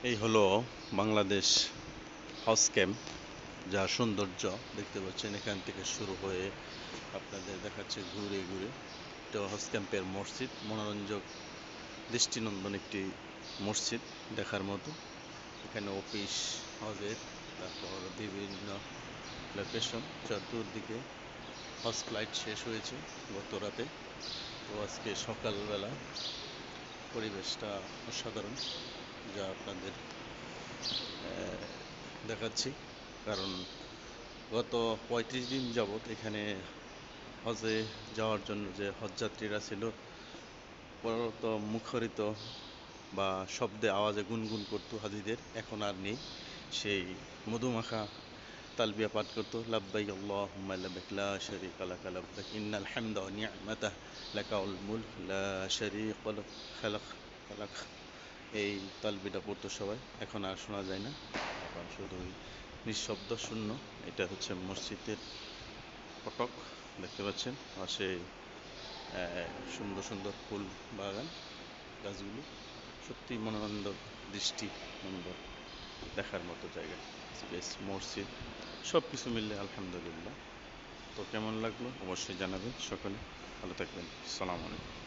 এই হলো বাংলাদেশ হজ ক্যাম্প, যার সৌন্দর্য দেখতে পাচ্ছেন। এখান থেকে শুরু হয়ে আপনাদের দেখাচ্ছে ঘুরে ঘুরে। এটা হজ ক্যাম্পের মসজিদ, মনোরঞ্জক দৃষ্টিনন্দন একটি মসজিদ দেখার মতো। এখানে অফিস হজের, তারপর বিভিন্ন লোকেশন। চতুর্দিকে হজ ফ্লাইট শেষ হয়েছে গত রাতে, তো আজকে সকালবেলা পরিবেশটা অসাধারণ, যা আপনাদের দেখাচ্ছি। কারণ গত ৩৫ দিন যাবৎ এখানে হজে যাওয়ার জন্য যে হজযাত্রীরা ছিল, পরত মুখরিত বা শব্দে আওয়াজে গুনগুন করতো হাজিদের, এখন আর নেই। সেই মধুমাখা তালবিয়া পাঠ করতো, লাব্বাইক আল্লাহুম্মা লাব্বাইক লা শারীকা লাকা লাব্বাইক ইন্নাল হামদা ওয়া নি'মাতা লাকাল মুলক লা শারীকা লাক। এই তালবিটা পড়তো সবাই, এখন আর শোনা যায় না। এখন শুধুই নিঃশব্দ শূন্য। এটা হচ্ছে মসজিদের ফটক, দেখতে পাচ্ছেন পাশে সুন্দর সুন্দর ফুল বাগান, গাছগুলো সত্যি মনোরঞ্জন, দৃষ্টি নন্দন, দেখার মতো জায়গা, স্পেস, মসজিদ, সব কিছু মিললে আলহামদুলিল্লাহ। তো কেমন লাগলো অবশ্যই জানাবেন। সকলে ভালো থাকবেন। আসসালামু আলাইকুম।